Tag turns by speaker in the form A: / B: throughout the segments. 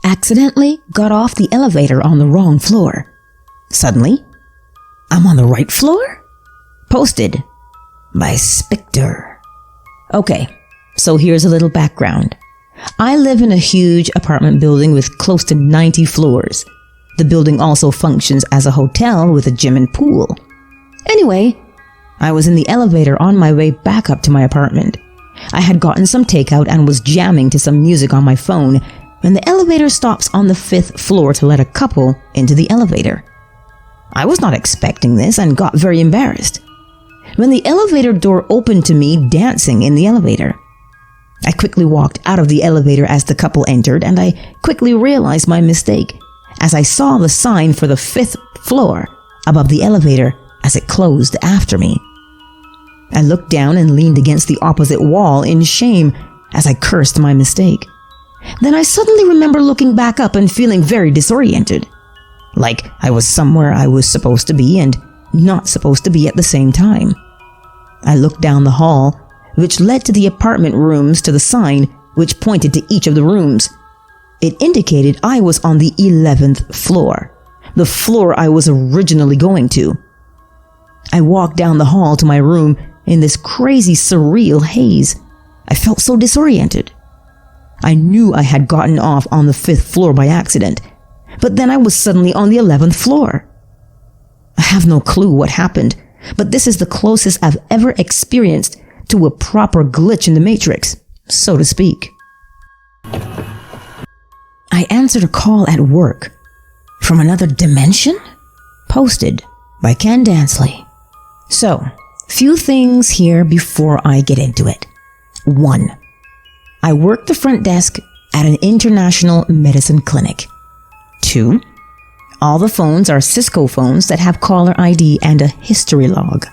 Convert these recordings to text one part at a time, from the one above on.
A: accidentally got off the elevator on the wrong floor. Suddenly, I'm on the right floor? Posted by Spectre. Okay, so here's a little background. I live in a huge apartment building with close to 90 floors. The building also functions as a hotel with a gym and pool. Anyway, I was in the elevator on my way back up to my apartment. I had gotten some takeout and was jamming to some music on my phone when the elevator stops on the 5th floor to let a couple into the elevator. I was not expecting this and got very embarrassed when the elevator door opened to me dancing in the elevator. I quickly walked out of the elevator as the couple entered, and I quickly realized my mistake as I saw the sign for the 5th floor above the elevator as it closed after me. I looked down and leaned against the opposite wall in shame as I cursed my mistake. Then I suddenly remember looking back up and feeling very disoriented, like I was somewhere I was supposed to be and not supposed to be at the same time. I looked down the hall, which led to the apartment rooms, to the sign which pointed to each of the rooms. It indicated I was on the 11th floor, the floor I was originally going to. I walked down the hall to my room in this crazy surreal haze. I felt so disoriented. I knew I had gotten off on the 5th floor by accident, but then I was suddenly on the 11th floor. I have no clue what happened, but this is the closest I've ever experienced to a proper glitch in the Matrix, so to speak. I answered a call at work from another dimension? Posted by Ken Dansley. So, few things here before I get into it. 1. I work the front desk at an international medicine clinic. 2. All the phones are Cisco phones that have caller ID and a history log.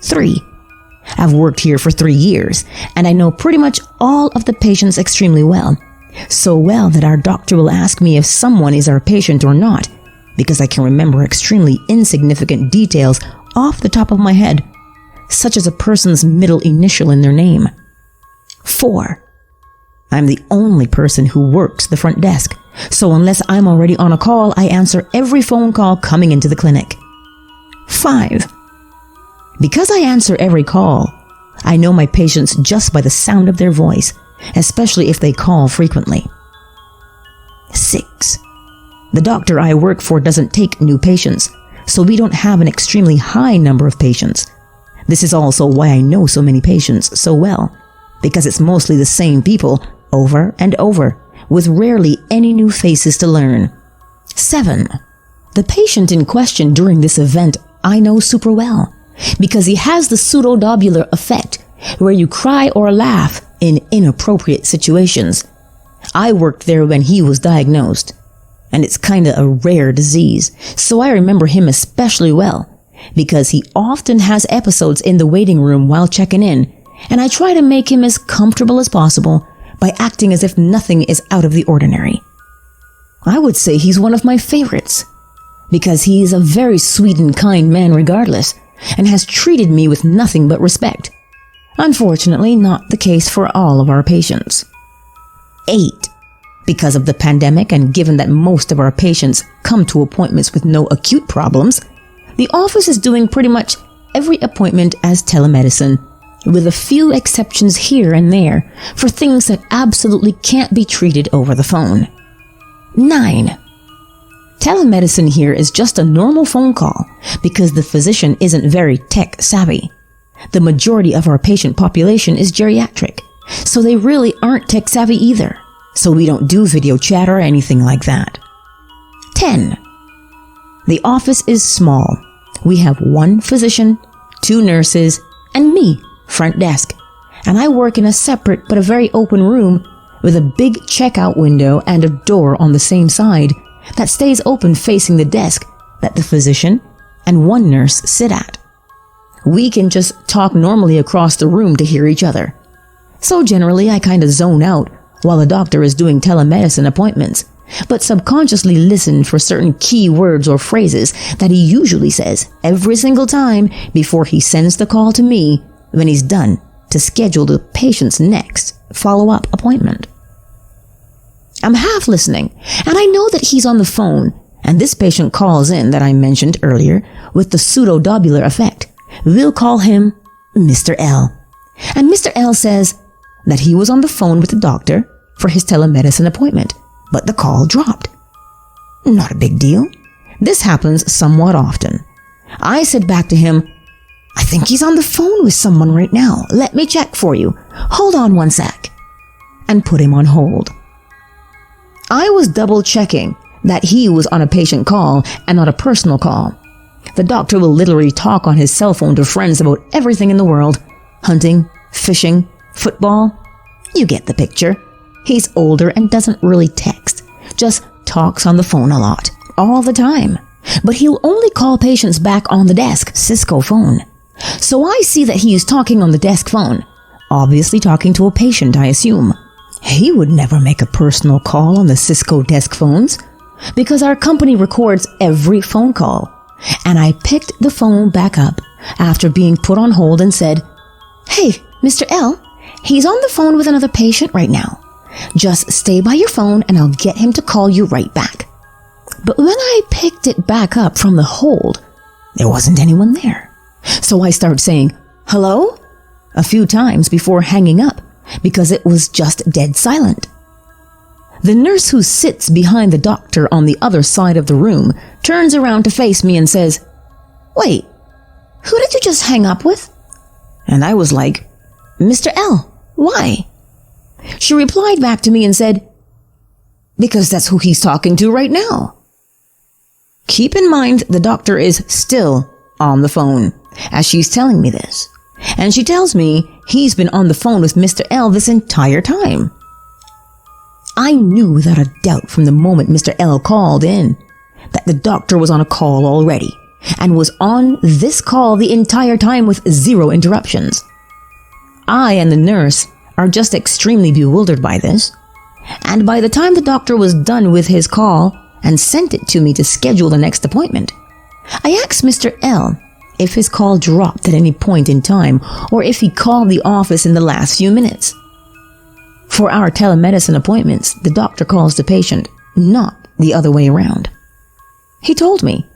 A: 3. I've worked here for 3 years, and I know pretty much all of the patients extremely well. So well that our doctor will ask me if someone is our patient or not, because I can remember extremely insignificant details off the top of my head, such as a person's middle initial in their name. 4. I'm the only person who works the front desk, so unless I'm already on a call, I answer every phone call coming into the clinic. 5. Because I answer every call, I know my patients just by the sound of their voice, especially if they call frequently. 6. The doctor I work for doesn't take new patients, so we don't have an extremely high number of patients. This is also why I know so many patients so well, because it's mostly the same people over and over, with rarely any new faces to learn. 7. The patient in question during this event I know super well, because he has the pseudodobular effect, where you cry or laugh in inappropriate situations. I worked there when he was diagnosed, and it's kinda a rare disease, so I remember him especially well, because he often has episodes in the waiting room while checking in, and I try to make him as comfortable as possible by acting as if nothing is out of the ordinary. I would say he's one of my favorites, because he is a very sweet and kind man regardless, and has treated me with nothing but respect. Unfortunately, not the case for all of our patients. 8. Because of the pandemic, and given that most of our patients come to appointments with no acute problems, the office is doing pretty much every appointment as telemedicine, with a few exceptions here and there for things that absolutely can't be treated over the phone. 9. Telemedicine here is just a normal phone call because the physician isn't very tech savvy. The majority of our patient population is geriatric, so they really aren't tech savvy either, so we don't do video chat or anything like that. 10. The office is small. We have 1 physician, 2 nurses, and me, front desk, and I work in a separate but a very open room with a big checkout window and a door on the same side that stays open facing the desk that the physician and 1 nurse sit at. We can just talk normally across the room to hear each other. So generally I kind of zone out while the doctor is doing telemedicine appointments, but subconsciously listen for certain key words or phrases that he usually says every single time before he sends the call to me when he's done to schedule the patient's next follow-up appointment. I'm half listening, and I know that he's on the phone, and this patient calls in that I mentioned earlier with the pseudo-dobular effect. We'll call him Mr. L. And Mr. L says that he was on the phone with the doctor for his telemedicine appointment, but the call dropped. Not a big deal. This happens somewhat often. I said back to him, I think he's on the phone with someone right now. Let me check for you. Hold on one sec. And put him on hold. I was double checking that he was on a patient call and not a personal call. The doctor will literally talk on his cell phone to friends about everything in the world. Hunting, fishing, football. You get the picture. He's older and doesn't really text. Just talks on the phone a lot. All the time. But he'll only call patients back on the desk, Cisco phone. So I see that he is talking on the desk phone. Obviously talking to a patient, I assume. He would never make a personal call on the Cisco desk phones, because our company records every phone call. And I picked the phone back up after being put on hold and said, Hey, Mr. L, he's on the phone with another patient right now. Just stay by your phone and I'll get him to call you right back. But when I picked it back up from the hold, there wasn't anyone there. So I started saying, hello? A few times before hanging up, because it was just dead silent. The nurse who sits behind the doctor on the other side of the room turns around to face me and says, Wait, who did you just hang up with? And I was like, Mr. L, why? She replied back to me and said, Because that's who he's talking to right now. Keep in mind the doctor is still on the phone as she's telling me this. And she tells me he's been on the phone with Mr. L this entire time. I knew without a doubt from the moment Mr. L called in that the doctor was on a call already and was on this call the entire time with 0 interruptions. I and the nurse are just extremely bewildered by this. And by the time the doctor was done with his call and sent it to me to schedule the next appointment, I asked Mr. L if his call dropped at any point in time or if he called the office in the last few minutes. For our telemedicine appointments, the doctor calls the patient, not the other way around. He told me,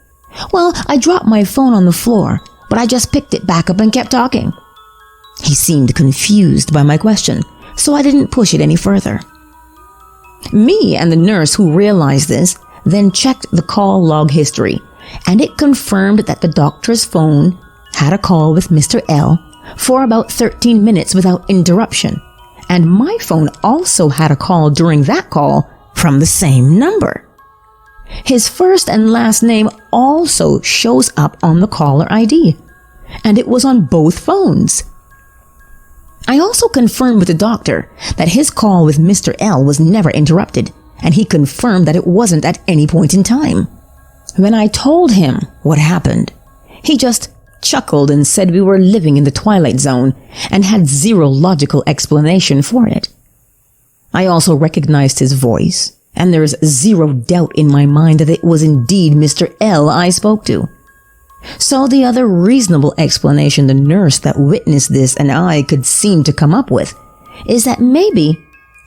A: Well, I dropped my phone on the floor, but I just picked it back up and kept talking. He seemed confused by my question, so I didn't push it any further. Me and the nurse who realized this then checked the call log history, and it confirmed that the doctor's phone had a call with Mr. L for about 13 minutes without interruption, and my phone also had a call during that call from the same number. His first and last name also shows up on the caller ID, and it was on both phones. I also confirmed with the doctor that his call with Mr. L was never interrupted, and he confirmed that it wasn't at any point in time. When I told him what happened, he just chuckled and said we were living in the Twilight Zone and had 0 logical explanation for it. I also recognized his voice, and there's 0 doubt in my mind that it was indeed Mr. L I spoke to. So the other reasonable explanation the nurse that witnessed this and I could seem to come up with is that maybe,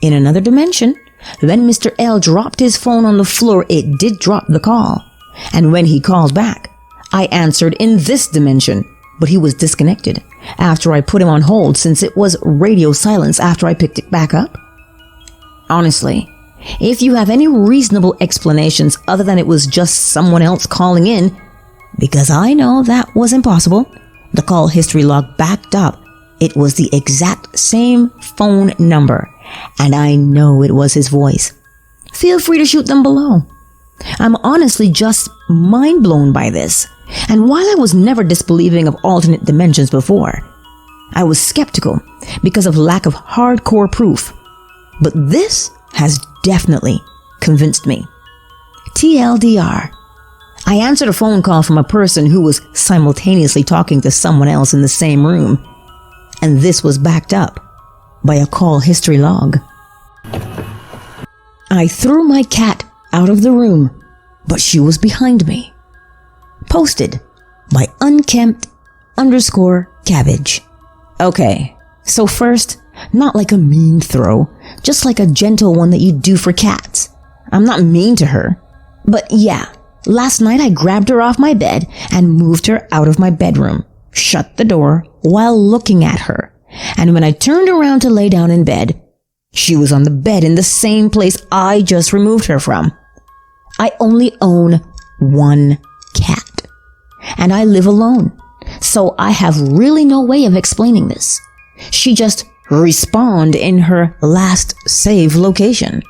A: in another dimension, when Mr. L dropped his phone on the floor, it did drop the call. And when he called back, I answered in this dimension, but he was disconnected after I put him on hold since it was radio silence after I picked it back up. Honestly, if you have any reasonable explanations other than it was just someone else calling in, because I know that was impossible, the call history log backed up it was the exact same phone number, and I know it was his voice. Feel free to shoot them below. I'm honestly just mind blown by this, and while I was never disbelieving of alternate dimensions before, I was skeptical because of lack of hardcore proof. But this has definitely convinced me. TLDR. I answered a phone call from a person who was simultaneously talking to someone else in the same room, and this was backed up by a call history log. I threw my cat out of the room, but she was behind me. Posted by unkempt_cabbage. Okay, so first, Not like a mean throw, just like a gentle one that you do for cats. I'm not mean to her. But yeah, last night I grabbed her off my bed and moved her out of my bedroom, shut the door while looking at her. And when I turned around to lay down in bed, she was on the bed in the same place I just removed her from. I only own one cat, and I live alone, so I have really no way of explaining this. She just respawned in her last save location.